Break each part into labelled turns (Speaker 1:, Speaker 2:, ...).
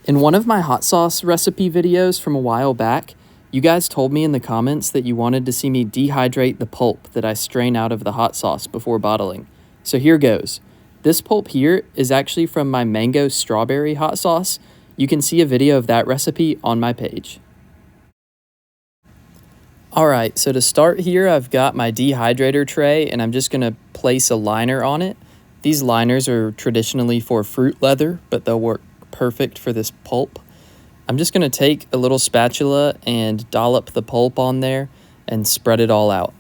Speaker 1: In one of my hot sauce recipe videos from a while back, you guys told me in the comments that you wanted to see me dehydrate the pulp that I strain out of the hot sauce before bottling. So here goes. This pulp here is actually from my mango strawberry hot sauce. You can see a video of that recipe on my page. Alright, so to start here, I've got my dehydrator tray and I'm just going to place a liner on it. These liners are traditionally for fruit leather, but they'll work perfect for this pulp. I'm just going to take a little spatula and dollop the pulp on there and spread it all out.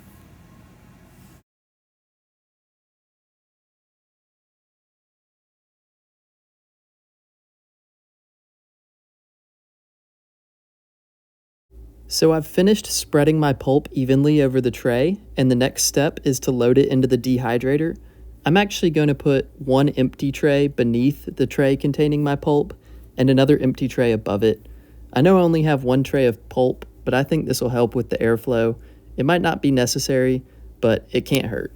Speaker 1: So I've finished spreading my pulp evenly over the tray, and the next step is to load it into the dehydrator. I'm actually going to put one empty tray beneath the tray containing my pulp and another empty tray above it. I know I only have one tray of pulp, but I think this will help with the airflow. It might not be necessary, but it can't hurt.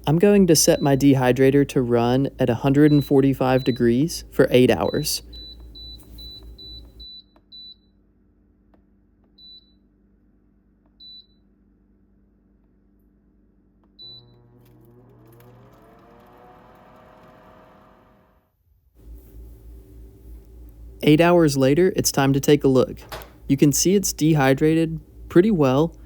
Speaker 1: I'm going to set my dehydrator to run at 145 degrees for 8 hours. Eight hours later, it's time to take a look. You can see it's dehydrated pretty well.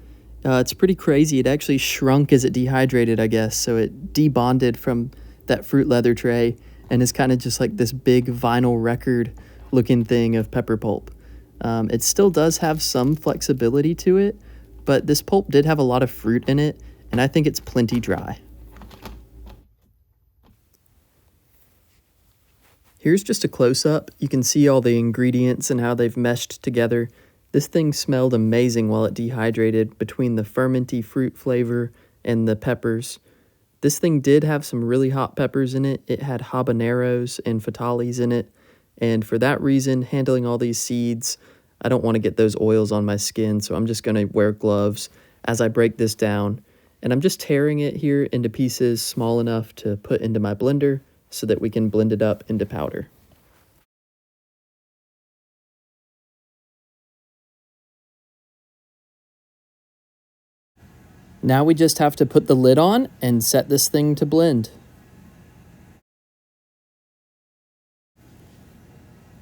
Speaker 1: It's pretty crazy. It actually shrunk as it dehydrated, I guess. So it debonded from that fruit leather tray and is kind of just like this big vinyl record looking thing of pepper pulp. It still does have some flexibility to it, but this pulp did have a lot of fruit in it, and I think it's plenty dry. Here's just a close-up. You can see all the ingredients and how they've meshed together. This thing smelled amazing while it dehydrated between the fermenty fruit flavor and the peppers. This thing did have some really hot peppers in it. It had habaneros and fatales in it. And for that reason, handling all these seeds, I don't want to get those oils on my skin, so I'm just going to wear gloves as I break this down. And I'm just tearing it here into pieces small enough to put into my blender so that we can blend it up into powder. Now we just have to put the lid on and set this thing to blend.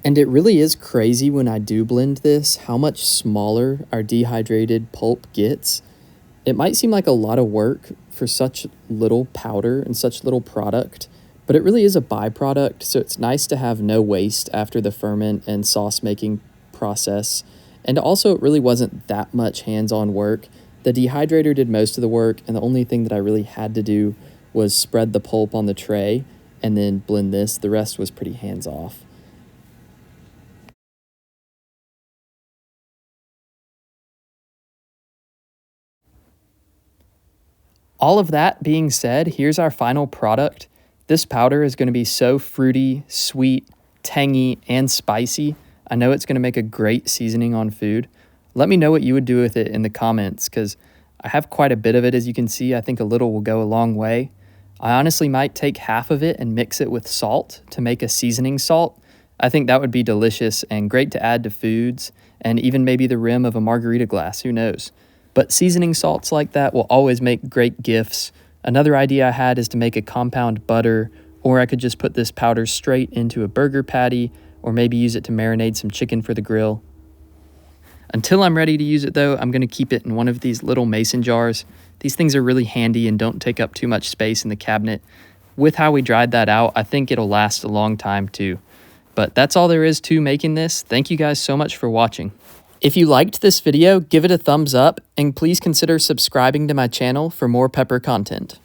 Speaker 1: And it really is crazy when I do blend this, how much smaller our dehydrated pulp gets. It might seem like a lot of work for such little powder and such little product, but it really is a byproduct, so it's nice to have no waste after the ferment and sauce making process. And also, it really wasn't that much hands-on work. The dehydrator did most of the work, and the only thing that I really had to do was spread the pulp on the tray and then blend this. The rest was pretty hands-off. All of that being said, here's our final product. This powder is going to be so fruity, sweet, tangy, and spicy. I know it's going to make a great seasoning on food. Let me know what you would do with it in the comments, because I have quite a bit of it, as you can see. I think a little will go a long way. I honestly might take half of it and mix it with salt to make a seasoning salt. I think that would be delicious and great to add to foods, and even maybe the rim of a margarita glass, who knows. But seasoning salts like that will always make great gifts. Another idea I had is to make a compound butter, or I could just put this powder straight into a burger patty, or maybe use it to marinate some chicken for the grill. Until I'm ready to use it though, I'm going to keep it in one of these little mason jars. These things are really handy and don't take up too much space in the cabinet. With how we dried that out, I think it'll last a long time too. But that's all there is to making this. Thank you guys so much for watching. If you liked this video, give it a thumbs up, and please consider subscribing to my channel for more pepper content.